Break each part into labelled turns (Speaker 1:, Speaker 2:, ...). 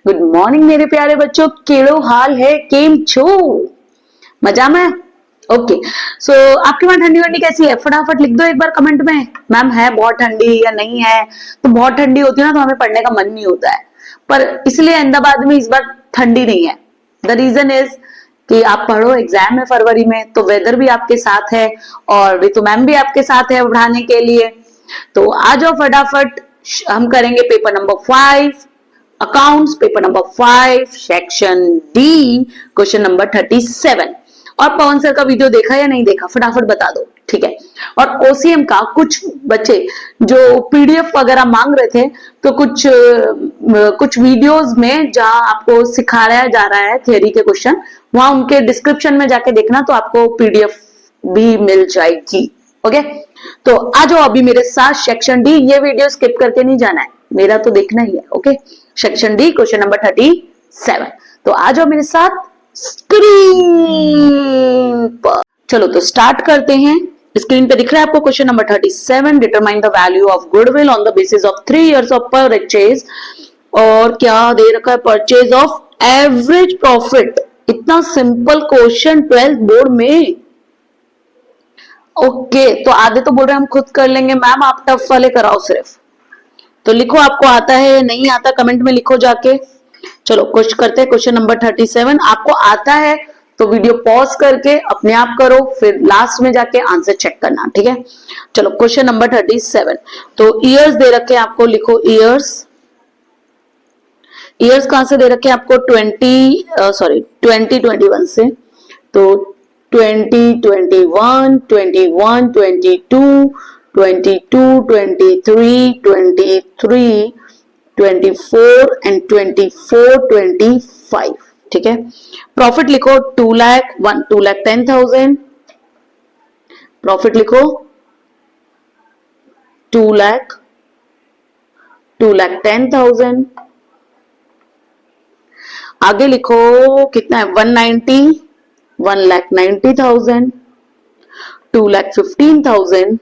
Speaker 1: Good morning मेरे प्यारे बच्चों, केड़ो हाल है, केम छो? मजा में? ओके। सो आपके वहां ठंडी वंडी कैसी है? फटाफट लिख दो एक बार कमेंट में, मैम है बहुत ठंडी या नहीं है। तो बहुत ठंडी होती है ना तो हमें पढ़ने का मन नहीं होता है, पर इसलिए अहमदाबाद में इस बार ठंडी नहीं है। द रीजन इज कि आप पढ़ो, एग्जाम है फरवरी में, तो वेदर भी आपके साथ है और ऋतु मैम भी आपके साथ है पढ़ाने के लिए। तो आ जाओ फटाफट, हम करेंगे paper number 5 accounts, paper number 5 section D, question number 37। और पवन सर का वीडियो देखा या नहीं देखा फटाफट बता दो, ठीक है। और ओसीएम का कुछ बच्चे जो पीडीएफ वगैरह मांग रहे थे, तो कुछ वीडियोस में जहां आपको सिखाया जा रहा है थियरी के क्वेश्चन, वहां उनके डिस्क्रिप्शन में जाके देखना, तो आपको पीडीएफ भी मिल जाएगी। ओके, तो आ जाओ अभी मेरे साथ सेक्शन डी। ये वीडियो स्किप करके नहीं जाना है, मेरा तो देखना ही है। Okay, section D question number 37। तो आ जाओ मेरे साथ स्क्रीन पर। चलो तो स्टार्ट करते हैं। स्क्रीन पे दिख रहा है आपको question number 37, determine the value of goodwill on the basis of 3 years of purchase. और क्या दे रखा है? Purchase of average profit. इतना सिंपल क्वेश्चन 12th बोर्ड में। ओके, तो आधे तो बोल रहे हैं हम खुद कर लेंगे, मैम आप टफ वाले कराओ सिर्फ। तो लिखो आपको आता है नहीं आता, कमेंट में लिखो जाके। चलो कुछ करते हैं। क्वेश्चन नंबर 37 आपको आता है तो वीडियो पॉज करके अपने आप करो, फिर लास्ट में जाके आंसर चेक करना, ठीक है। चलो क्वेश्चन नंबर 37। तो ईयर्स दे रखे हैं आपको, लिखो ईयर्स। ईयर्स कहां से दे रखे हैं आपको? 2021 से। तो 2021, 21, 22, 22, 23, 23, 24 एंड 24, 25, ठीक है। प्रॉफिट लिखो 2,10,000। प्रॉफिट लिखो 2,10,000। आगे लिखो कितना है? 190, 1,90,000, 2,15,000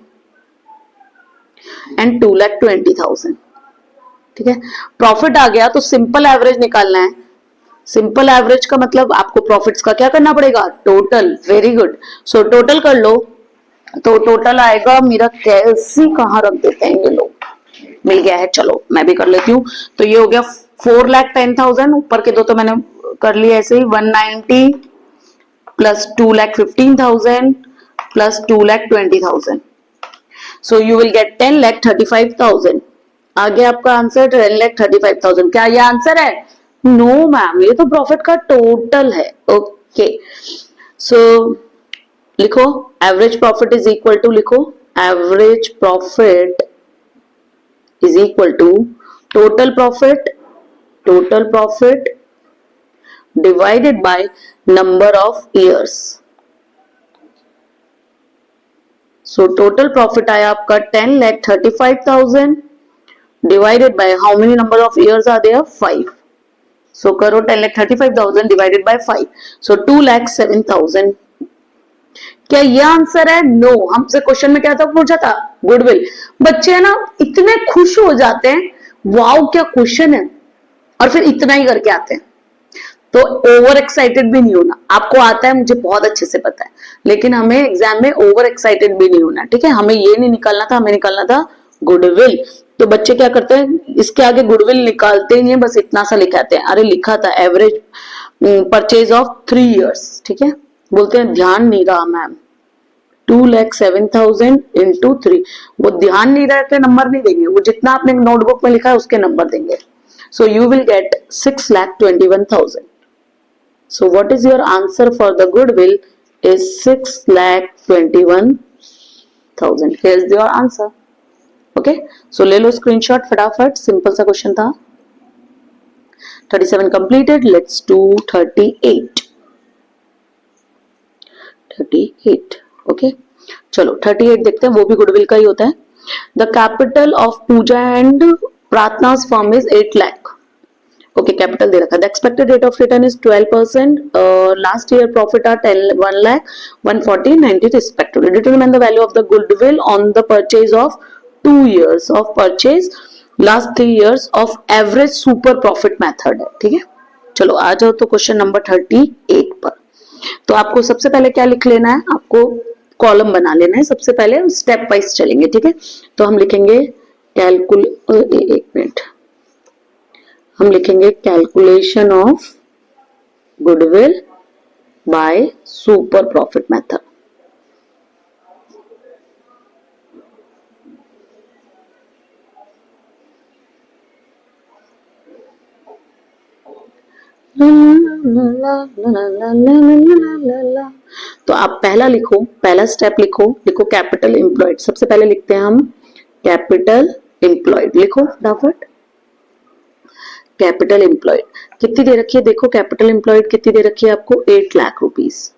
Speaker 1: एंड 2,20,000, ठीक है। प्रॉफिट आ गया तो सिंपल एवरेज निकालना है। सिंपल एवरेज का मतलब आपको प्रॉफिट्स का क्या करना पड़ेगा? Total. Very good. So total कर लो। तो टोटल आएगा मेरा, कैसे कहां रख देते हैं ये लोग, मिल गया है। चलो मैं भी कर लेती हूँ। तो ये हो गया 4,10,000, ऊपर के दो तो मैंने कर लिया ऐसे ही। 190 plus 2,15,000 plus 2,20,000, so you will get 10,35,000। आगे आपका आंसर 10,35,000। क्या ये आंसर है? नो मैम, ये तो प्रॉफिट का टोटल है। ओके, सो लिखो average profit is equal to, लिखो average profit is equal to total profit, total profit divided by number of years. So total profit आया आपका 10,35,000 divided by how many number of years are there? 5. So करो 10,35,000 divided by 5. So 2,07,000. क्या ये answer है? No. हमसे question में क्या था पूछा था? गुडविल। बच्चे है ना इतने खुश हो जाते हैं, वाओ क्या क्वेश्चन है, और फिर इतना ही करके आते हैं। तो ओवर एक्साइटेड भी नहीं होना। आपको आता है, मुझे बहुत अच्छे से पता है, लेकिन हमें एग्जाम में ओवर एक्साइटेड भी नहीं होना, ठीक है। हमें ये नहीं निकालना था, हमें निकालना था गुडविल। तो बच्चे क्या करते हैं, इसके आगे गुडविल निकालते ही नहीं, बस इतना सा लिखाते हैं। अरे लिखा था एवरेज परचेज ऑफ 3 years, ठीक है। बोलते हैं ध्यान नहीं रहा मैम, 2,07,000 इंटू 3। वो ध्यान नहीं रहते, नंबर नहीं देंगे, वो जितना आपने नोटबुक में लिखा है उसके नंबर देंगे। So you will get 6,21,000. So what is your answer for the goodwill is 6,21,000. Here's your answer. Okay, so ले लो स्क्रीनशॉट फटाफट, सिंपल सा क्वेश्चन था। 37 completed. Let's do 38. 38. Okay, चलो 38 देखते हैं, वो भी गुडविल का ही होता है। The capital of Pooja and Pratna's firm is 8 lakh. Okay, capital दे रखा है। The expected rate of return is 12%। Last year profit are 1 lakh, 140, 90 respectively. Determine the value of the goodwill on the purchase of 2 years of purchase last 3 years of average super profit method है, ठीक है। चलो आ जाओ तो question number 38 पर। तो आपको सबसे पहले क्या लिख लेना है, आपको कॉलम बना लेना है। सबसे पहले स्टेप वाइज चलेंगे, ठीक है। तो हम लिखेंगे एक मिनट, हम लिखेंगे calculation of goodwill by super profit method. तो आप पहला लिखो, पहला स्टेप लिखो, लिखो कैपिटल एम्प्लॉयड। सबसे पहले लिखते हैं हम कैपिटल एम्प्लॉयड, लिखो फटाफट। कैपिटल एम्प्लॉयड कितनी दे रखी है, देखो कैपिटल एम्प्लॉयड कितनी दे रखी है आपको, 8 लाख रुपीस।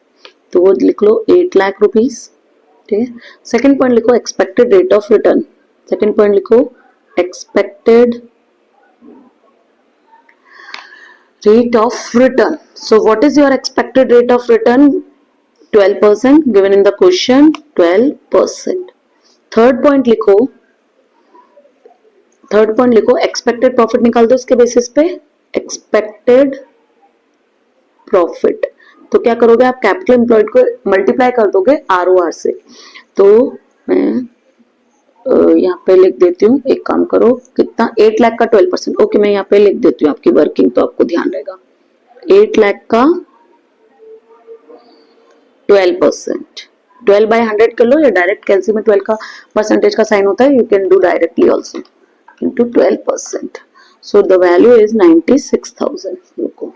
Speaker 1: तो वो लिख लो 8 लाख रुपीस, ठीक है। सेकंड पॉइंट लिखो expected rate of return. Second point लिखो expected rate of return. So what is your expected rate of return? 12% given in the question, 12%. Third point लिखो, थर्ड पॉइंट लिखो एक्सपेक्टेड प्रॉफिट निकाल दो इसके basis पे, expected profit. तो क्या करोगे आप, कैपिटल एम्प्लॉयड को मल्टीप्लाई कर दोगे आरओआर से। तो मैं यहाँ पे लिख देती हूँ, एक काम करो, कितना 8 लाख का 12%। ओके, मैं यहाँ पे लिख देती हूँ आपकी वर्किंग, तो आपको ध्यान रहेगा। 8 लाख का 12%, 12/100 कर लो, या डायरेक्ट कैलसी में 12 का परसेंटेज का साइन होता है, you can do directly also, into 12%. So the value is 96,000. रुको,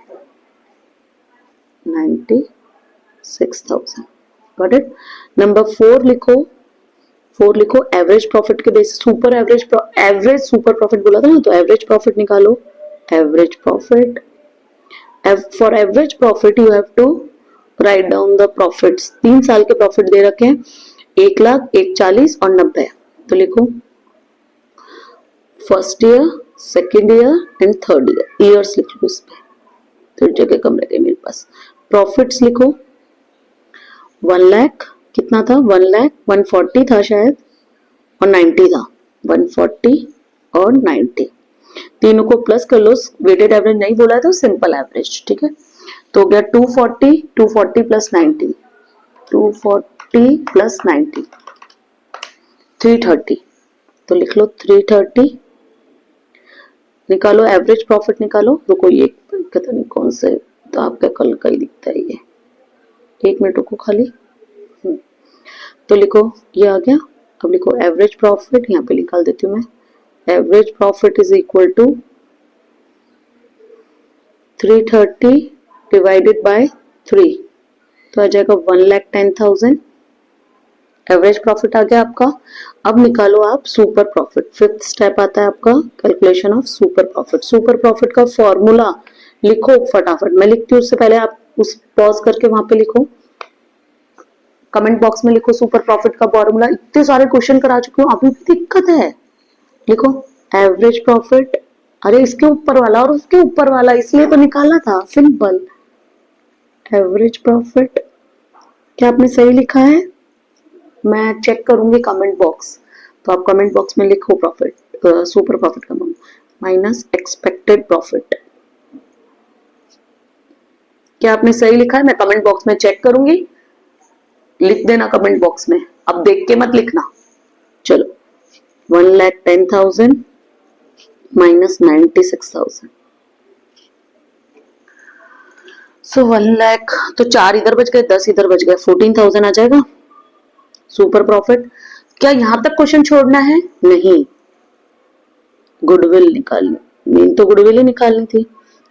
Speaker 1: 96,000. Got it? नंबर 4 लिखो, 4 लिखो एवरेज प्रॉफिट के basis, super average super profit बोला था ना, तो एवरेज प्रॉफिट निकालो। Average profit, for average profit you have to write down the profits. 3 साल के प्रॉफिट दे रखे हैं, 1 लाख, 1, 40 और 90। तो लिखो first year, second year and third year, years लिख लो इसमें, तो जगह कम रह गई मेरे पास। प्रॉफिट्स लिखो 1 लाख, कितना था 1 लाख 140 था शायद, और 90 था, 140 और 90, तीनों को प्लस कर लो। वेटेड एवरेज नहीं बोला तो सिंपल एवरेज, ठीक है। तो हो गया 240, 240 प्लस 90, 240 प्लस 90, 330। तो लिख लो 330, निकालो एवरेज प्रॉफिट निकालो। रुको, ये पता नहीं कौन से, तो आपका कल का ही दिखता है ये, 1 मिनट रुको खाली। तो लिखो, ये आ गया। अब लिखो एवरेज प्रॉफिट, यहाँ पे निकाल देती हूँ मैं। Average profit is equal to 330 divided by 3, तो आ जाएगा 1,10,000। एवरेज प्रॉफिट आ गया आपका। अब निकालो आप सुपर प्रॉफिट। फिफ्थ स्टेप आता है आपका calculation of super profit. Super profit का फॉर्मूला लिखो फटाफट, मैं लिखती हूँ उससे पहले आप उस पॉज करके वहां पे लिखो, कमेंट बॉक्स में लिखो सुपर प्रॉफिट का फॉर्मूला। इतने सारे क्वेश्चन करा चुकी हूँ, अभी भी दिक्कत है। लिखो एवरेज प्रॉफिट, अरे इसके ऊपर वाला और उसके ऊपर वाला, इसलिए तो निकाला था, सिंपल। एवरेज प्रॉफिट, क्या आपने सही लिखा है? मैं चेक करूंगी कमेंट बॉक्स, तो आप कमेंट बॉक्स में लिखो प्रॉफिट, सुपर प्रॉफिट का माइनस एक्सपेक्टेड प्रॉफिट। क्या आपने सही लिखा है? मैं कमेंट बॉक्स में चेक करूंगी, लिख देना कमेंट बॉक्स में, अब देख के मत लिखना। चलो 1,10,000 माइनस 96,000, सो 1 लाख, तो 4 इधर बच गए, 10 इधर बच गए, 14,000 आ जाएगा सुपर प्रॉफिट। क्या यहां तक क्वेश्चन छोड़ना है? नहीं, गुडविल निकालनी, मेन तो गुडविल ही निकालनी थी।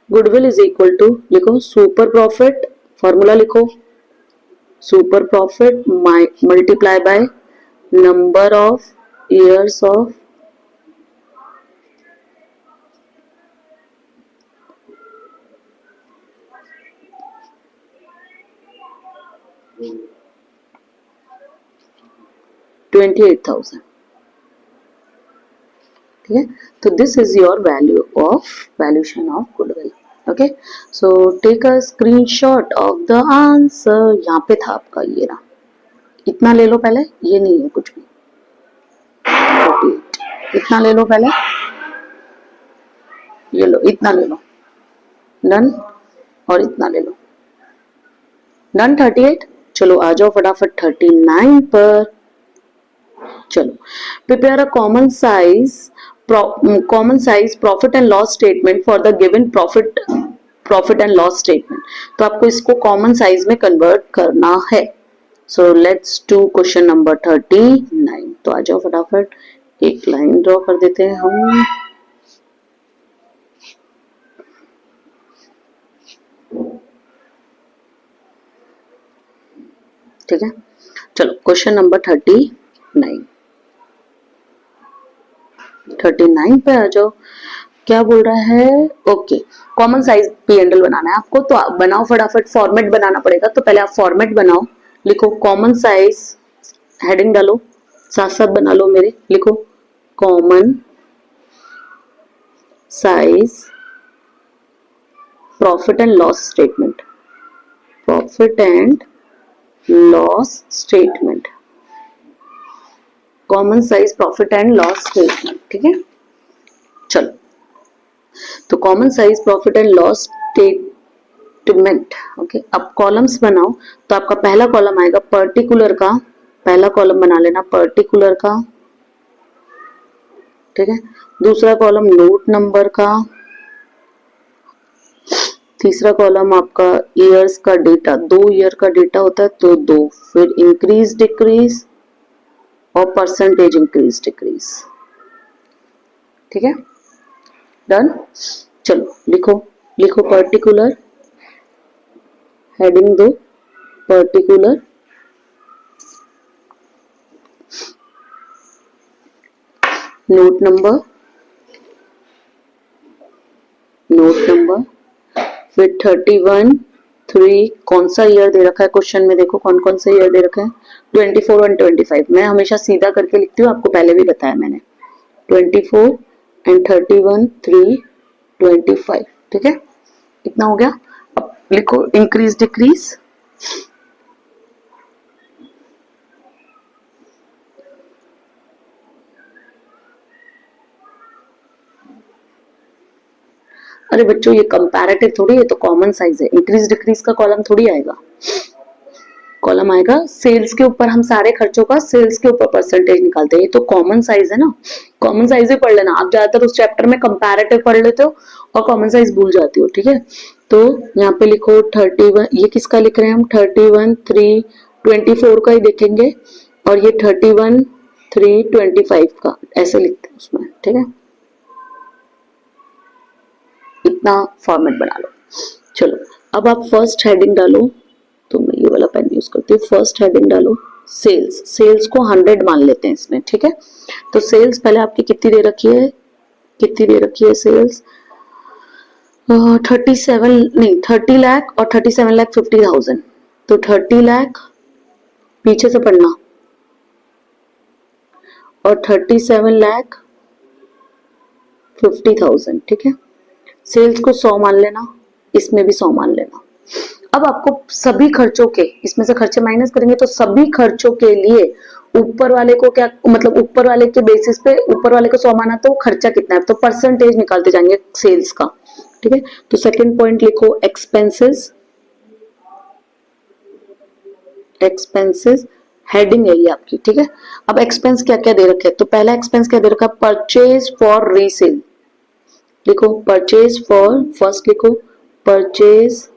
Speaker 1: गुडविल इज इक्वल टू, लिखो सुपर प्रॉफिट, फॉर्मूला लिखो, super profit multiply by number of years of $28,000, ठीक है। तो this is your value of valuation of goodwill. Okay, so take a screenshot of the answer. यहाँ पे था आपका, ये रहा, इतना ले लो पहले, ये नहीं है कुछ भी, 48 इतना ले लो पहले, ये लो, इतना ले लो, डन, और इतना ले लो, डन। 38। चलो आ जाओ फटाफट 39 पर। चलो, prepare a common size profit and loss statement for the given profit and loss statement. तो आपको इसको कॉमन साइज में कन्वर्ट करना है। So let's do question number 39। तो आ जाओ फटाफट, एक लाइन ड्रॉ कर देते हैं हम। ठीक है, चलो क्वेश्चन नंबर 39 पे आ जाओ। क्या बोल रहा है? ओके, कॉमन साइज P&L बनाना है आपको, तो आप बनाओ फटाफट, फॉर्मेट बनाना पड़ेगा। तो पहले आप फॉर्मेट बनाओ, लिखो कॉमन साइज, हेडिंग डालो, साथ साथ बना लो मेरे, लिखो common size profit and loss statement, profit and loss statement, common size profit and loss statement. ठीक है, चलो, तो common size profit and loss statement. Okay, अब कॉलम्स बनाओ। तो आपका पहला कॉलम आएगा पर्टिकुलर का, पहला कॉलम बना लेना पर्टिकुलर का। ठीक है, दूसरा कॉलम नोट नंबर का, तीसरा कॉलम आपका ईयर्स का डेटा, 2 ईयर का डेटा होता है तो 2, फिर इंक्रीज डिक्रीज और परसेंटेज इंक्रीज डिक्रीज। ठीक है, डन। चलो लिखो, लिखो पर्टिकुलर, हेडिंग दो particular, note number, note number, फिर 31, 3, कौन सा ईयर दे रखा है क्वेश्चन में, देखो कौन कौन सा ईयर दे रखा है, 24 और 25। मैं हमेशा सीधा करके लिखती हूँ, आपको पहले भी बताया मैंने, 24 एंड 31, 3, 25। ठीक है, कितना हो गया? अब लिखो इंक्रीज डिक्रीज, अरे बच्चों ये कंपैरेटिव थोड़ी है, तो कॉमन साइज है, इंक्रीज डिक्रीज का कॉलम थोड़ी आएगा। कॉलम आएगा सेल्स के ऊपर, हम सारे खर्चों का सेल्स के ऊपर परसेंटेज निकालते हैं। ये तो कॉमन साइज है ना, कॉमन साइज ही पढ़ लेना। आप ज्यादातर उस चैप्टर में कंपैरेटिव पढ़ लेते हो और कॉमन साइज भूल जाती हो। ठीक है, तो यहाँ पे लिखो 31, ये किसका लिख रहे हैं हम, 31, 3, 24 का ही देखेंगे, और ये 31, 3, 25 का ऐसे लिखते हैं उसमें। ठीक है, इतना फॉर्मेट बना लो। चलो, अब आप फर्स्ट हेडिंग डालो, तो मैं ये वाला पेन यूज करती हूँ। फर्स्ट हेडिंग डालो सेल्स, सेल्स को 100 मान लेते हैं इसमें। ठीक है, तो सेल्स पहले आपकी कितनी दे रखी है, कितनी दे रखी है सेल्स, 37 नहीं 30 लाख और 37 लाख 50,000। तो 30 लाख पीछे से पढ़ना और 37 लाख 50,000। ठीक है, सेल्स को 100 मान लेना, इसमें भी 100 मान लेना। अब आपको सभी खर्चों के, इसमें से खर्चे माइनस करेंगे तो सभी खर्चों के लिए ऊपर वाले को क्या, मतलब ऊपर वाले के बेसिस पे ऊपर वाले को 100 माना तो खर्चा कितना है, तो परसेंटेज निकालते जाएंगे सेल्स का। ठीक है, तो सेकंड पॉइंट लिखो एक्सपेंसेस, एक्सपेंसेस हेडिंग है ये आपकी। ठीक है, अब एक्सपेंस क्या क्या दे रखे हैं, तो पहला एक्सपेंस क्या दे रखा है, परचेज फॉर रीसेल। लिखो परचेज फॉर, फर्स्ट लिखो परचेज,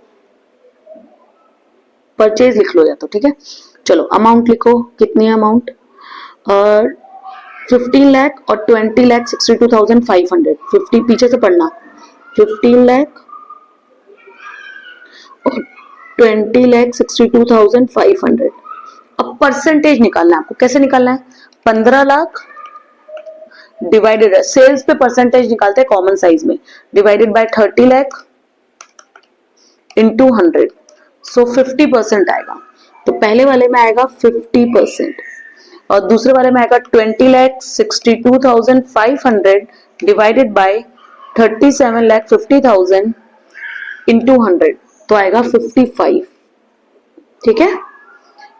Speaker 1: परचेज लिख लो या तो। ठीक है, चलो अमाउंट लिखो, कितनी अमाउंट, और 15 लाख और 20 लाख 62,500। 50 पीछे से पढ़ना, 15 लाख और 20 लाख 62,500। अब परसेंटेज निकालना है आपको, कैसे निकालना है, 15 लाख डिवाइडेड, सेल्स पे परसेंटेज निकालते हैं कॉमन साइज में, डिवाइडेड बाय 30 लाख इंटू 100, सो 50% आएगा। तो पहले वाले में आएगा 50% और दूसरे वाले में आएगा 20 lakh 62,500 divided by 37 lakh 50,000 into 100, तो आएगा 55। ठीक है,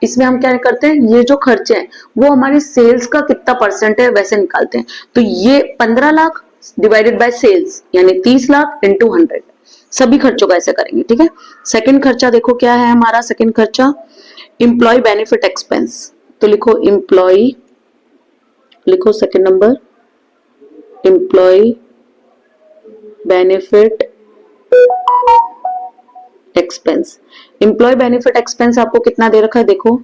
Speaker 1: इसमें हम क्या करते हैं, ये जो खर्चे हैं वो हमारे सेल्स का कितना परसेंट है वैसे निकालते हैं। तो ये 15 लाख डिवाइडेड बाय सेल्स, यानी 30 लाख इंटू 100। सभी खर्चों का ऐसे करेंगे, ठीक है। सेकंड खर्चा देखो क्या है हमारा, सेकंड खर्चा एम्प्लॉय बेनिफिट एक्सपेंस। तो लिखो एम्प्लॉय, लिखो second number employee benefit expense. Employee benefit expense आपको कितना दे रखा है देखो,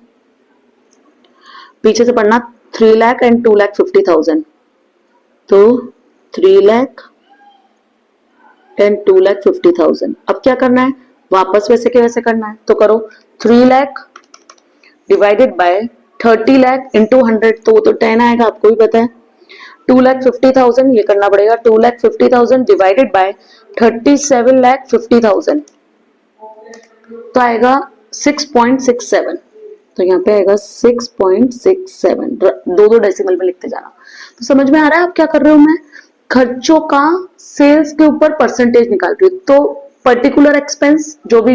Speaker 1: पीछे से पढ़ना, 3 लाख एंड 2,50,000। तो 3 लाख एंड 2,50,000। अब क्या करना है, वापस वैसे के वैसे करना है, तो करो 3 lakh divided by 30 lakh into 100, तो वो तो 10 आएगा, आपको भी पता है। 2,50,000 ये करना पड़ेगा, 2,50,000 डिवाइडेड बाय 37,50,000, तो आएगा 6.67। तो यहाँ पे आएगा 6.67, दो दो डेसिमल में लिखते जाना। तो समझ में आ रहा है आप क्या कर रहे हो, मैं खर्चों का सेल्स के ऊपर परसेंटेज निकाल रही हूँ। तो पर्टिकुलर एक्सपेंस जो भी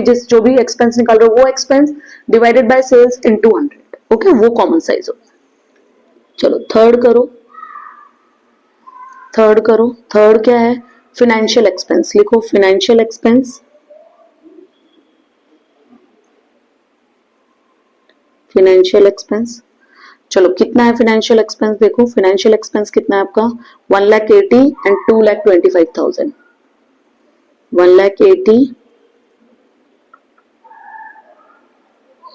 Speaker 1: एक्सपेंस निकाल रहे हो वो expense divided by sales into 100, okay, वो कॉमन साइज हो। चलो थर्ड करो, थर्ड करो। थर्ड क्या है, फाइनेंशियल एक्सपेंस। लिखो फाइनेंशियल एक्सपेंस, फाइनेंशियल एक्सपेंस। चलो कितना है फाइनेंशियल एक्सपेंस, देखो फाइनेंशियल एक्सपेंस कितना है आपका, 1,80,000 एंड 2,25,000। 1,80,000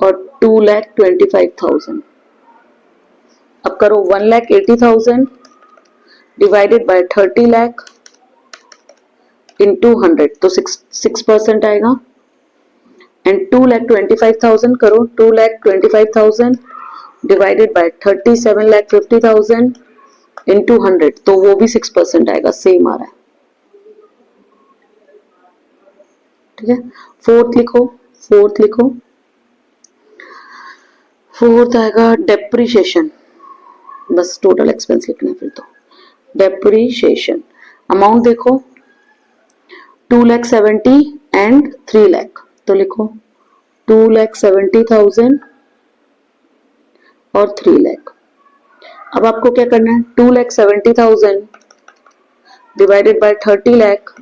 Speaker 1: और 2,25,000। अब करो 1,80,000 डिवाइडेड बाय 30 लाख इंटू 100, तो 6% आएगा। एंड 2,25,000 करो, 2,25,000 डिवाइडेड बाय 37,50,000 इंटू 100, तो वो भी 6% आएगा, सेम आ रहा है, ठीक है। फोर्थ लिखो, फोर्थ लिखो, फोर्थ आएगा डेप्रिसिएशन। बस टोटल एक्सपेंस लिखना है फिर तो। डेप्रिसिएशन अमाउंट देखो 2,70,000 एंड 3 लाख, तो लिखो 2,70,000 और 3 लाख। अब आपको क्या करना है, 2,70,000 डिवाइडेड बाय 30 लाख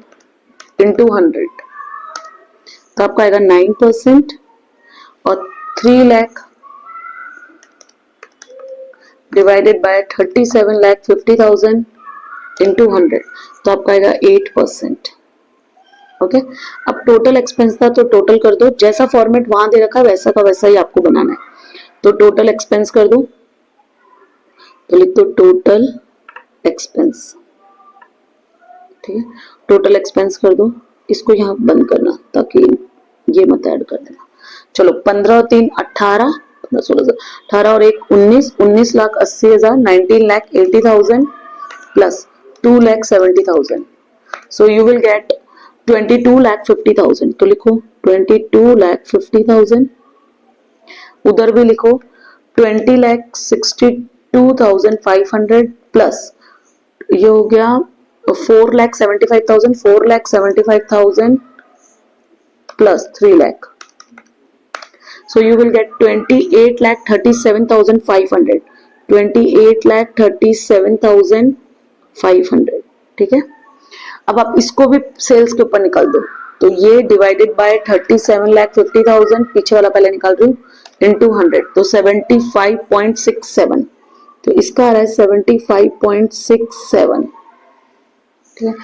Speaker 1: इंटू 100, तो आपका आएगा 9%। और 3 लाख डिवाइडेड बाय 37,50,000 इंटू 100, तो आपका आएगा 8%, ओके। अब टोटल एक्सपेंस था तो टोटल कर दो, जैसा फॉर्मेट वहां दे रखा है वैसा का वैसा ही आपको बनाना है। तो टोटल एक्सपेंस कर दो, तो लिख दो टोटल एक्सपेंस, ठीक है। टोटल एक्सपेंस कर दो, इसको यहाँ बंद करना ताकि ये मत ऐड कर देना। चलो 15 और 3 18, 15 16 18 और 1 19, 19,80,000, 19,80,000 plus 2,70,000, so you will get 22,50,000। तो लिखो 22,50,000। उधर भी लिखो 20,62,500 प्लस ये हो गया 4,75,000, 4,75,000 plus 3 lakh. So you will get 28,37,500. 28,37,500, ठीक है। अब आप इसको भी सेल्स के ऊपर निकाल दो, तो ये डिवाइडेड बाय 37,50,000, पीछे वाला पहले निकाल रही हूँ, इंटू 100, तो 75.67, तो इसका आ रहा है 75.67, ठीक है।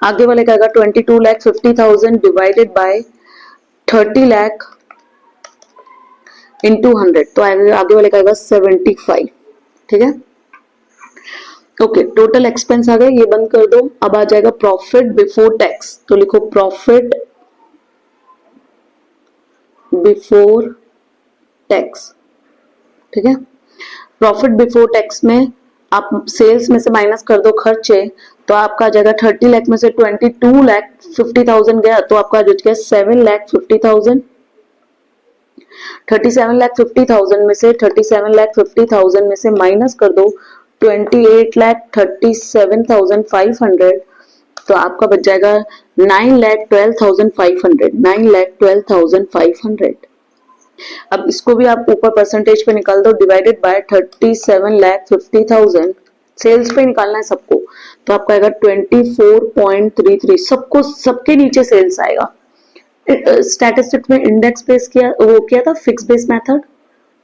Speaker 1: आगे वाले का आएगा 22,50,000 डिवाइडेड बाय 30 लाख इंटू 100, तो आगे वाले का आएगा 75, ठीक है। ओके, टोटल एक्सपेंस आ गए, ये बंद कर दो। अब आ जाएगा प्रॉफिट बिफोर टैक्स, तो लिखो प्रॉफिट बिफोर टैक्स, ठीक है। प्रॉफिट बिफोर टैक्स में आप सेल्स में से माइनस कर दो खर्चे, तो आपका आ जाएगा 30 लाख में से 22,50,000 गया, तो आपका बच गया 7,50,000। 37,50,000 में से 37,50,000 में से माइनस कर दो 28,37,500, तो आपका बच जाएगा 9,12,500, 9,12,500। अब इसको भी आप ऊपर परसेंटेज पे निकाल दो, डिवाइडेड बाय 37,50,000, सेल्स पे निकालना है सबको, तो आपका आएगा 24.33। सबको सबके नीचे सेल्स आएगा। स्टैटिस्टिक्स में इंडेक्स बेस किया वो किया था, fix base method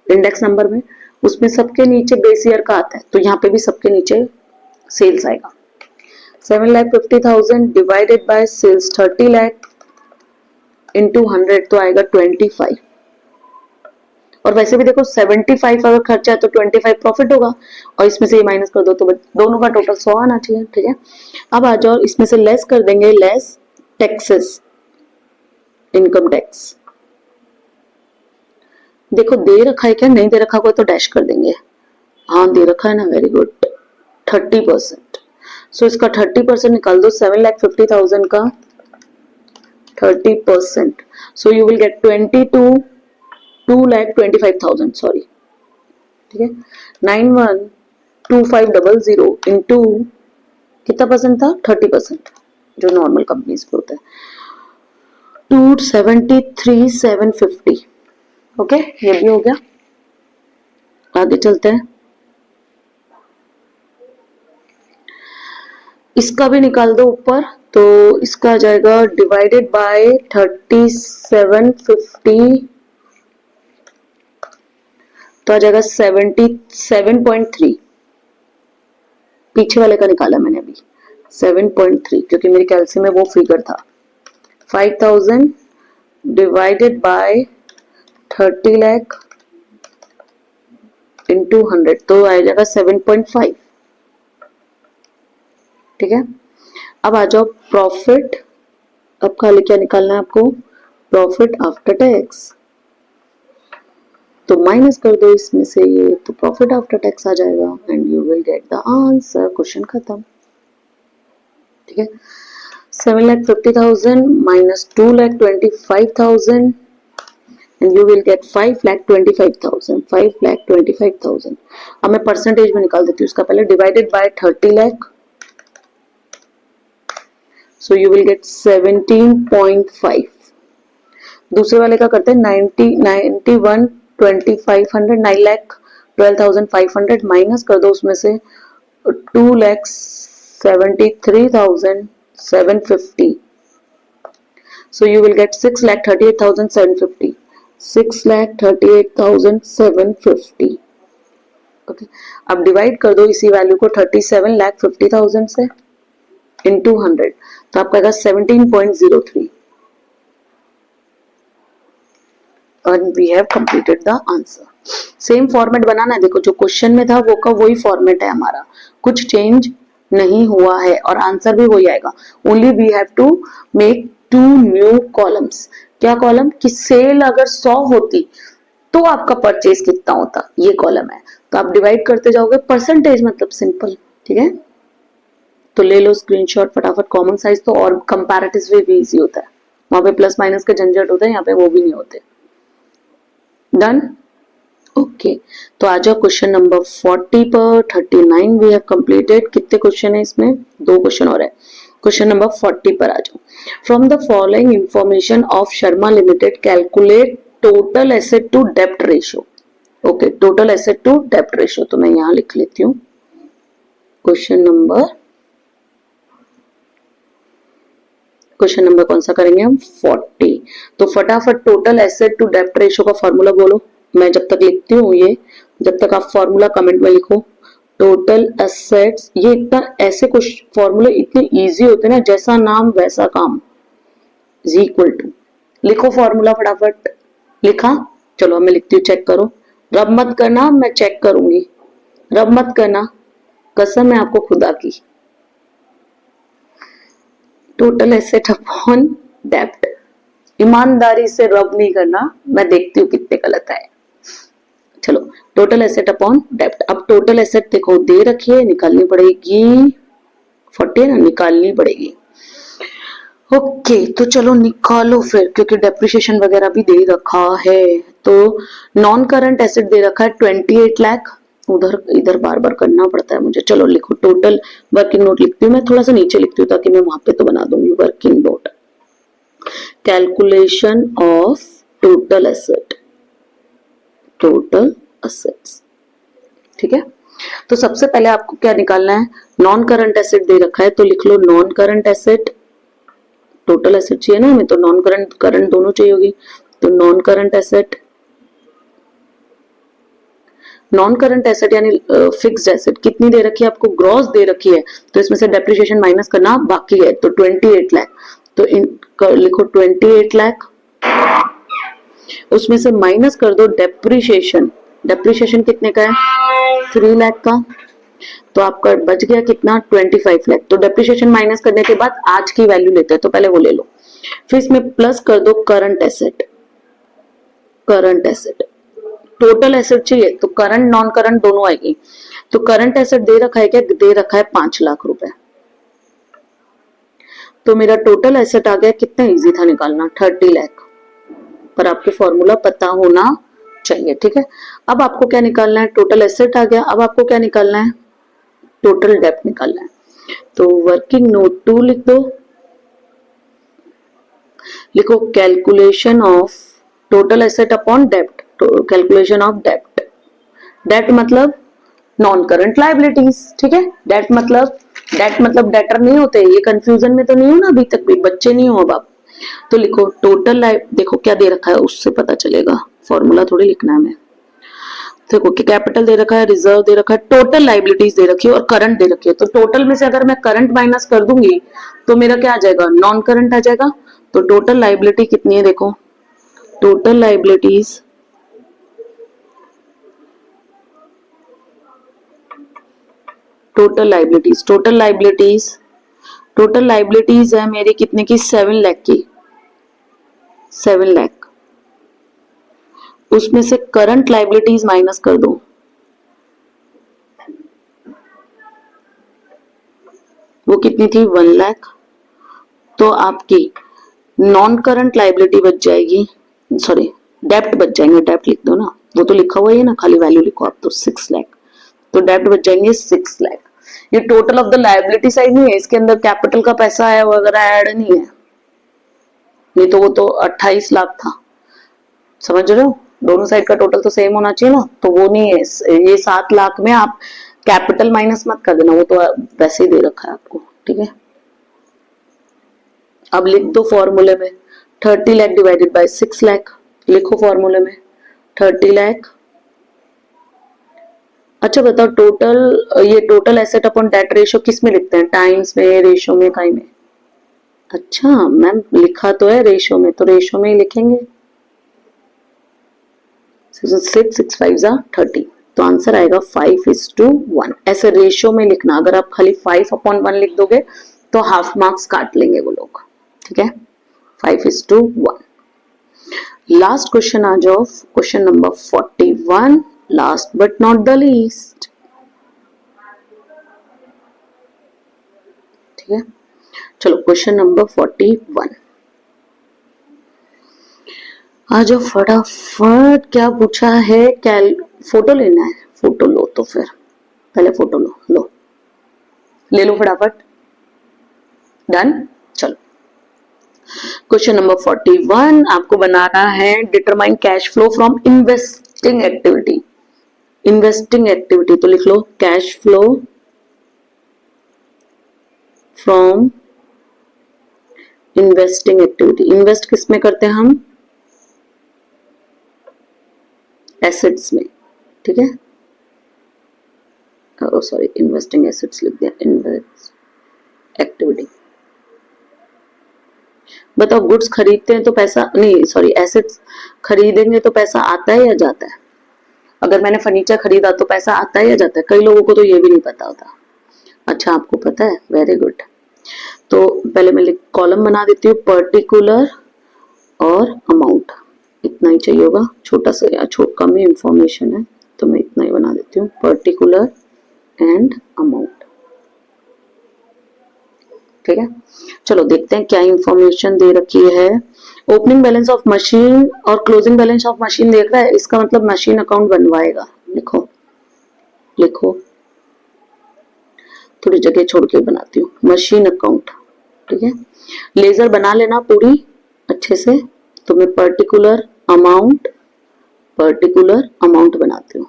Speaker 1: index number में, उसमें सबके नीचे बेस ईयर का आता है, तो यहाँ पे भी सबके नीचे सेल्स आएगा। 7,50,000 divided by sales 30 lakh into 100 तो आएगा 25। और वैसे भी देखो 75 अगर खर्चा है तो 25 प्रॉफिट होगा, और इसमें से ये माइनस कर दो तो दोनों का टोटल 100 आना चाहिए। ठीक है, अब आ जाओ इसमें से लेस कर देंगे, लेस टैक्सेस, इनकम टैक्स। देखो दे रखा है क्या, नहीं दे रखा कोई तो डैश कर देंगे। हाँ दे रखा है ना, वेरी गुड, 30%। सो इसका 30% निकाल दो, 7,50,000 का 30%, so you will get 2,25,000, sorry, ठीक है। 912500 इंटू कितना परसेंट था, 30%, जो नॉर्मल कंपनीज पे होता है, 273,750। ओके, ये भी हो गया। आगे चलते हैं, इसका भी निकाल दो ऊपर, तो इसका आ जाएगा डिवाइडेड बाय 3750, तो आ जाएगा 77.3। पीछे वाले का निकाला मैंने अभी 7.3, क्योंकि मेरी कैलसी में वो फिगर था। 5,000 डिवाइडेड बाय 30 लाख इंटू 100 तो आ जाएगा 7.5। ठीक है, अब आ जाओ प्रॉफिट। अब खाली क्या निकालना है आपको, प्रॉफिट आफ्टर टैक्स, तो माइनस कर दो इसमें से ये, तो प्रॉफिट आफ्टर टैक्स आ जाएगा and you will get the answer. Question खत्म। ठीक है, 7,50,000 minus 2,25,000 and you will get 5,25,000, 5,25,000। अब मैं परसेंटेज में निकाल देती हूँ इसका, पहले divided by 30 lakh, so you will get 17.5। दूसरे वाले का करते हैं 91,2500, 9,12,500 माइनस कर दो उसमें से 2,73,750, so you will get 6,38,750, 6,38,750। Okay, अब डिवाइड कर दो इसी वैल्यू को 37,50,000 से इंटू 100, तो आपका आएगा 17.03 and we have completed the answer। Same format बनाना है, देखो जो क्वेश्चन में था वो का वही फॉर्मेट है हमारा, कुछ चेंज नहीं हुआ है और आंसर भी वही आएगा। Only we have to make 2 new columns. क्या कॉलम, कि सेल अगर 100 होती तो आपका परचेज कितना होता, ये कॉलम है। तो आप डिवाइड करते जाओगे, परसेंटेज मतलब सिंपल। ठीक है, तो ले लो स्क्रीनशॉट फटाफट, कॉमन साइज तो और कंपैरेटिव भी इजी होता है, वहां पे प्लस माइनस के झंझट होते हैं, यहाँ पे वो भी नहीं होते। डन, ओके, तो आ जाओ क्वेश्चन नंबर 40 पर। 39 वी हैव कंप्लीटेड। कितने क्वेश्चन है इसमें, 2 क्वेश्चन और है। क्वेश्चन नंबर 40 पर आ जाओ। From the following information of Sharma limited calculate total asset to डेप्ट ratio. Okay, total asset to डेप्ट रेशियो, तो मैं यहां लिख लेती हूँ क्वेश्चन नंबर कौन सा करेंगे हम, 40। तो फटाफट टोटल एसेट टू डेप्ट रेशियो का फॉर्मूला बोलो। मैं जब तक लिखती हूँ ये, जब तक आप फॉर्मूला कमेंट में लिखो। टोटल एसेट्स, ये इतना ऐसे कुछ फॉर्मूले इतने इजी होते हैं ना, जैसा नाम वैसा काम, इज इक्वल टू। लिखो फॉर्मूला फटाफट। लिखा, चलो मैं लिखती हूँ, चेक करो। रब मत करना, मैं चेक करूंगी, रब मत करना, कसम है आपको खुदा की। टोटल एसेट अपॉन डेप्ट, ईमानदारी से रब नहीं करना, मैं देखती हूँ कितने गलत है। चलो, टोटल एसेट अपॉन डेप्ट। अब टोटल एसेट देखो दे रखी है, निकालनी पड़ेगी, 40 ना, निकालनी पड़ेगी। ओके, तो चलो निकालो फिर, क्योंकि डेप्रिसिएशन वगैरह भी दे रखा है। तो नॉन करंट एसेट दे रखा है 28 लाख, उधर इधर बार बार करना पड़ता है मुझे। चलो लिखो, टोटल वर्किंग नोट लिखती हूँ मैं, थोड़ा सा नीचे लिखती हूँ ताकि मैं वहां पे तो बना दूंगी working note. Calculation of total asset, total assets. ठीक है, तो सबसे पहले आपको क्या निकालना है, नॉन करंट एसेट दे रखा है तो लिख लो non current asset, total asset चाहिए ना हमें तो नॉन करंट करंट दोनों चाहिए होगी, तो non current asset, non current asset यानी फिक्स्ड एसेट कितनी दे रखी है आपको, ग्रॉस दे रखी है, तो इसमें से डेप्रिसिएशन माइनस करना बाकी है, तो 28 लाख, तो लिखो 28 लाख, उसमें से माइनस कर दो डेप्रिसिएशन, डेप्रिसिएशन कितने का है 3 लाख का, तो आपका बच गया कितना 25 लाख। तो डेप्रिसिएशन माइनस करने के बाद आज की वैल्यू लेते हैं, तो पहले वो ले लो, फिर इसमें प्लस कर दो current asset, current asset, total asset चाहिए तो करंट नॉन करंट दोनों आएगी, तो करंट एसेट दे रखा है क्या, दे रखा है 5 लाख रुपए, तो मेरा टोटल एसेट आ गया कितना, इजी था निकालना 30 लाख, पर आपको फॉर्मूला पता होना चाहिए, ठीक है। अब आपको क्या निकालना है, टोटल एसेट आ गया, अब आपको क्या निकालना है, टोटल डेप्ट निकालना है, तो वर्किंग नोट 2 लिख दो, लिखो calculation of total asset upon डेप्ट, कैलकुलेशन ऑफ डेप्ट, डेट मतलब नॉन करंट लाइबिलिटीज, ठीक है, डेट मतलब डेटर नहीं होते, ये कंफ्यूजन में तो नहीं हो ना अभी तक भी, बच्चे नहीं हो अब आप, तो लिखो टोटल देखो क्या दे रखा है उससे पता चलेगा, फॉर्मूला थोड़ी लिखना है हमें, देखो कि कैपिटल दे रखा है, रिजर्व दे रखा है, टोटल लाइबिलिटीज दे रखी है और करंट दे रखी है, तो टोटल में से अगर मैं करंट माइनस कर दूंगी तो मेरा क्या आ जाएगा, नॉन करंट आ जाएगा, तो टोटल लाइबिलिटी कितनी है देखो, total liabilities, total liabilities, total liabilities, total liabilities है मेरी कितने की 7 लाख की, 7 लाख, उसमें से करंट लाइबिलिटीज माइनस कर दो, वो कितनी थी 1 लाख, तो आपकी नॉन करंट लाइबिलिटी बच जाएगी, सॉरी डेप्ट बच जाएंगे, डेप्ट लिख दो ना, वो तो लिखा हुआ है ना, खाली वैल्यू लिखो आप, तो 6 लाख, तो डेप्ट बच जाएंगे 6 लाख, ये total of the liability side नहीं है, इसके अंदर कैपिटल का पैसा है वगैरह ऐड नहीं है, नहीं तो वो तो 28 लाख था, समझ रहे हो, दोनों साइड का टोटल तो सेम होना चाहिए ना, तो वो नहीं है, ये 7 लाख में आप कैपिटल माइनस मत कर देना, वो तो वैसे ही दे रखा है आपको, ठीक है। अब लिख दो फॉर्मूले में 30 लाख डिवाइडेड बाय 6 लाख, लिखो फॉर्मूले में 30 लाख, अच्छा बताओ टोटल, ये total asset upon debt ratio किस में लिखते हैं, टाइम्स में, रेशियो में, काई में, अच्छा मैम लिखा तो है रेशियो में, तो रेशियो में ही लिखेंगे, 6 5 30, तो आंसर आएगा 5:1, ऐसे रेशियो में लिखना, अगर आप खाली 5/1 लिख दोगे तो हाफ मार्क्स काट लेंगे वो लोग, ठीक है, 5:1। लास्ट क्वेश्चन आ जाओ, question number 41, last but not the least, ठीक है, चलो क्वेश्चन नंबर 41 आ जाओ फटाफट, क्या पूछा है, फोटो लेना है, फोटो लो, तो फिर पहले फोटो लो ले लो फटाफट, डन, चलो क्वेश्चन नंबर 41 आपको बनाना है, determine cash flow from investing activity, investing activity, तो लिख लो cash flow from investing activity, invest किस में करते हैं हम, एसेट्स में, ठीक है, सॉरी इन्वेस्टिंग एसेट्स लिख दिया, इन्वेस्ट एक्टिविटी, बताओ गुड्स खरीदते हैं तो पैसा नहीं, सॉरी एसेट्स खरीदेंगे तो पैसा आता है या जाता है, अगर मैंने फर्नीचर खरीदा तो पैसा आता है या जाता है, कई लोगों को तो ये भी नहीं पता होता, अच्छा आपको पता है, वेरी गुड, तो पहले मैं कॉलम बना देती हूँ, पर्टिकुलर और अमाउंट, इतना ही चाहिए होगा, छोटा सा या कम ही इंफॉर्मेशन है, तो मैं इतना ही बना देती हूँ, पर्टिकुलर एंड अमाउंट, ठीक है। चलो देखते हैं क्या इंफॉर्मेशन दे रखी है, ओपनिंग बैलेंस ऑफ मशीन और क्लोजिंग बैलेंस ऑफ मशीन देख रहा है, इसका मतलब मशीन अकाउंट बनवाएगा, लिखो लिखो, थोड़ी जगह छोड़ के बनाती हूँ, मशीन अकाउंट, ठीक है, लेजर बना लेना पूरी अच्छे से, तो मैं पर्टिकुलर अमाउंट बनाती हूँ,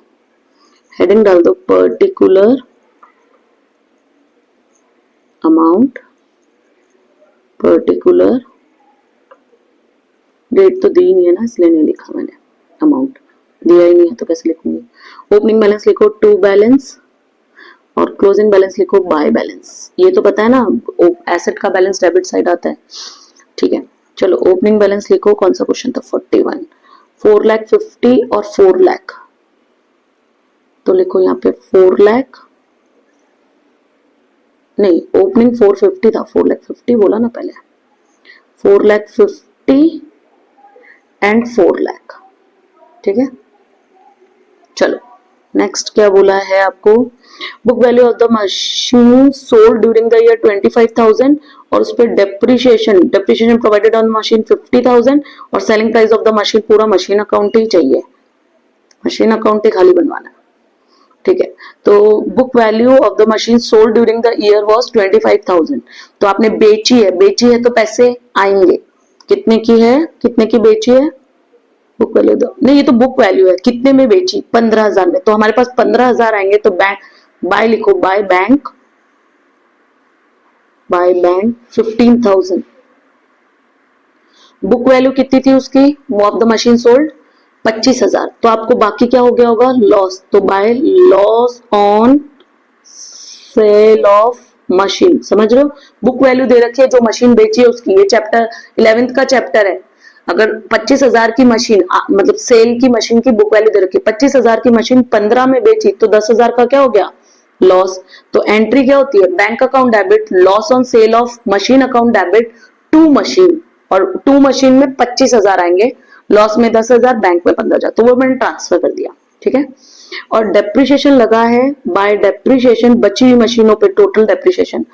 Speaker 1: हेडिंग डाल दो पर्टिकुलर अमाउंट, पर्टिकुलर डेट तो दी नहीं है ना, इसलिए नहीं लिखा मैंने, अमाउंट दिया ही नहीं है तो कैसे लिखूंगी। ओपनिंग बैलेंस लिखो टू बैलेंस और क्लोजिंग बैलेंस लिखो बाय बैलेंस। ये तो पता है ना, एसेट का बैलेंस डेबिट साइड आता है, ठीक है। चलो ओपनिंग बैलेंस लिखो, कौन सा क्वेश्चन था, 41, 4,50,000 और 4 लाख, तो लिखो यहाँ पे 4 लाख, नहीं ओपनिंग 450 था, 4,50,000 बोला ना पहले, 4,50,000 एंड 4 लाख, ठीक है। चलो नेक्स्ट क्या बोला है आपको, book value of the machine sold during the year 25,000 और उस पर डेप्रिसिएशन प्रोवाइडेड ऑन मशीन 50,000 और selling price of the machine, पूरा मशीन अकाउंट ही चाहिए, मशीन अकाउंट ही खाली बनवाना, ठीक है। तो book value of the machine sold during the year was 25,000, तो आपने बेची है तो पैसे आएंगे, कितने की है, कितने की बेची है, बुक वैल्यू दो, नहीं ये तो बुक वैल्यू है, कितने में बेची, 15,000 में, तो हमारे पास 15,000 आएंगे, तो बैंक बाय लिखो, बाय बैंक 15,000। बुक वैल्यू कितनी थी उसकी ऑफ द मशीन सोल्ड, 25,000, तो आपको बाकी क्या हो गया होगा, लॉस, तो by loss on sale of machine, समझ रहे हो। बुक वैल्यू दे रखी है जो मशीन बेची है उसकी, ये चैप्टर 11th का चैप्टर है। अगर 25,000 की मशीन मतलब सेल की मशीन की बुक वैल्यू दे रखी है, 25,000 की मशीन 15 में बेची तो 10,000 का क्या हो गया, लॉस। तो एंट्री क्या होती है, bank account debit, loss on sale of machine account debit to machine, और टू मशीन में 25,000 आएंगे, लॉस में 10,000, बैंक में 15,000, तो वो मैंने ट्रांसफर कर दिया, ठीक है। और डेप्रिसिएशन लगा है, बाय डेप्रिसिएशन बची हुई मशीनों पे टोटल डेप्रिसिएशन,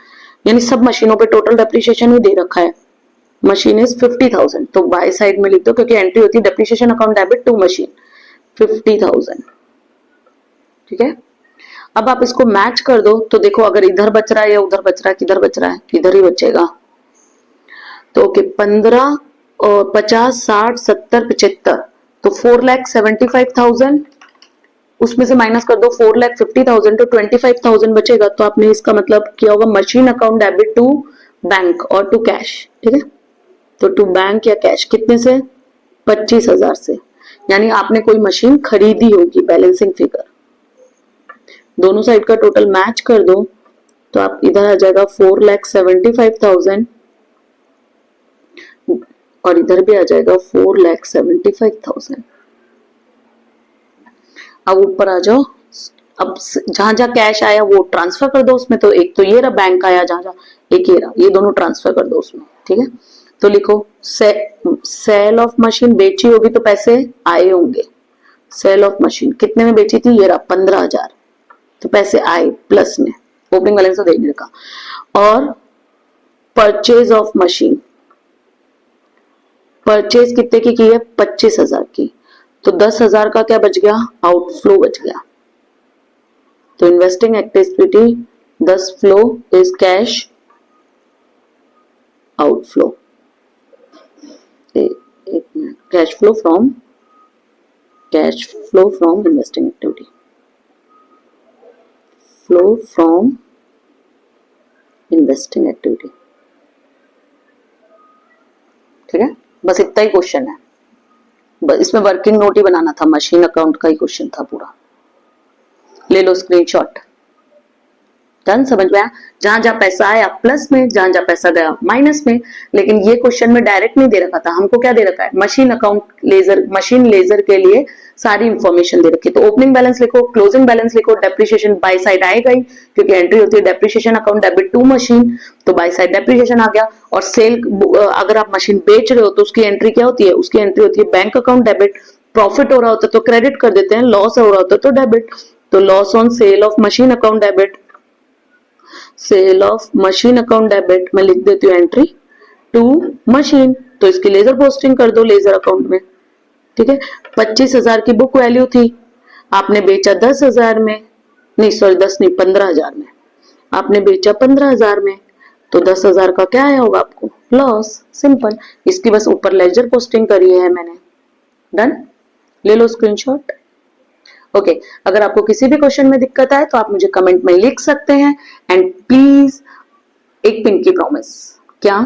Speaker 1: यानी सब मशीनों पे टोटल डेप्रिसिएशन ही दे रखा है, मशीन इज 50,000, तो बाय साइड में लिख दो, क्योंकि एंट्री होती है depreciation account debit to machine 50,000, ठीक है। अब आप इसको मैच कर दो, तो देखो अगर इधर बच रहा है या उधर बच रहा है, किधर बच रहा है, इधर ही बचेगा, तो ओके 15 और 50, 60, 70, 75, तो 4,75,000 उसमें से माइनस कर दो 4,50,000, तो 25,000 बचेगा, तो आपने इसका मतलब किया होगा machine account debit to bank और टू कैश, ठीक है। तो टू बैंक या कैश कितने से, 25,000 से, यानी आपने कोई मशीन खरीदी होगी, बैलेंसिंग फिगर, दोनों साइड का टोटल मैच कर दो, तो आप इधर आ जाएगा 4,75,000 और इधर भी आ जाएगा 4,75,000। अब ऊपर आ जाओ, अब जहां जहां कैश आया वो ट्रांसफर कर दो उसमें, तो एक तो ये रहा बैंक आया, जहां जहां एक ये रहा, ये दोनों ट्रांसफर कर दो उसमें, ठीक है। तो लिखो सेल ऑफ मशीन बेची होगी तो पैसे आए होंगे, सेल ऑफ मशीन कितने में बेची थी, ये रहा 15,000, तो पैसे आए प्लस में, ओपनिंग बैलेंस तो दे नहीं रखा। और परचेज ऑफ मशीन, परचेज कितने की है, 25,000 की, तो 10,000 का क्या बच गया, आउटफ्लो बच गया। तो investing activity 10 flow is cash outflow, cash flow from investing activity, flow from investing activity, ठीक है। बस इतना ही क्वेश्चन है, बस इसमें वर्किंग नोट ही बनाना था, मशीन अकाउंट का ही क्वेश्चन था पूरा, ले लो स्क्रीनशॉट, डन, समझ में आया। जहां जहां पैसा आया प्लस में, जहां जहां पैसा गया माइनस में, लेकिन ये क्वेश्चन में डायरेक्ट नहीं दे रखा था, हमको क्या दे रखा है, machine account ledger, machine ledger के लिए सारी इंफॉर्मेशन दे रखी है। तो ओपनिंग बैलेंस लिखो, क्लोजिंग बैलेंस लिखो, डेप्रिसिएशन बाय साइड आएगा ही, क्योंकि एंट्री होती है depreciation account debit to machine, तो बाय साइड डेप्रिसिएशन आ गया। और सेल, अगर आप मशीन बेच रहे हो तो उसकी एंट्री क्या होती है, उसकी एंट्री होती है बैंक अकाउंट डेबिट, प्रॉफिट हो रहा होता है तो क्रेडिट कर देते हैं, लॉस हो रहा होता है तो डेबिट, तो loss on sale of machine account debit, sale of machine account debit में लिख देती हूँ एंट्री टू मशीन, तो इसकी लेजर पोस्टिंग कर दो लेजर अकाउंट में, ठीक है। 25,000 की बुक वैल्यू थी, आपने बेचा 10,000 में, नहीं सॉरी 10 नहीं 15,000 में, आपने बेचा 15,000 में, तो 10,000 का क्या आया होगा आपको, लॉस, सिंपल। इसकी बस ऊपर लेजर पोस्टिंग करी है मैंने, डन, ले लो स्क्रीनशॉट। ओके अगर आपको किसी भी क्वेश्चन में दिक्कत आए तो आप मुझे कमेंट में लिख सकते हैं। एंड प्लीज एक पिंकी प्रॉमिस, क्या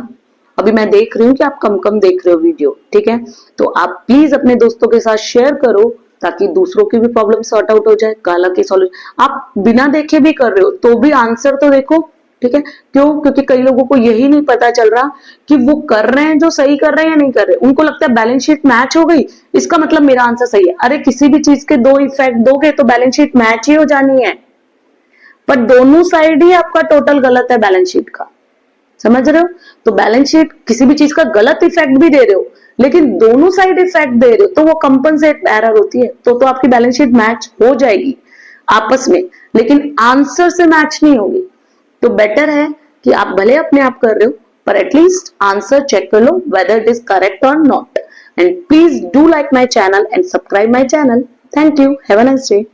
Speaker 1: अभी मैं देख रही हूँ कि आप कम कम देख रहे हो वीडियो, ठीक है, तो आप प्लीज अपने दोस्तों के साथ शेयर करो ताकि दूसरों की भी प्रॉब्लम सॉर्ट आउट हो जाए। काला की सॉल्यूशन आप बिना देखे भी कर रहे हो तो भी आंसर तो देखो, ठीक है। क्यों? क्योंकि कई लोगों को यही नहीं पता चल रहा कि वो कर रहे हैं जो सही कर रहे हैं या नहीं कर रहे। उनको लगता है बैलेंस शीट मैच हो गई इसका मतलब मेरा आंसर सही है। अरे किसी भी चीज के दो इफेक्ट दोगे तो बैलेंस शीट मैच ही हो जानी है, पर दोनों साइड ही आपका टोटल गलत है बैलेंस शीट का, समझ रहे हो। तो बैलेंस शीट किसी भी चीज का गलत इफेक्ट भी दे रहे हो लेकिन दोनों साइड इफेक्ट दे रहे हो तो वो कंपनसेट एरर होती है, तो आपकी बैलेंस शीट मैच हो जाएगी आपस में, लेकिन आंसर से मैच नहीं होगी। तो बेटर है कि आप भले अपने आप कर रहे हो पर एटलीस्ट आंसर चेक कर लो वेदर इट इज करेक्ट और not. And please do like my channel and subscribe my channel. Thank you, have a nice day.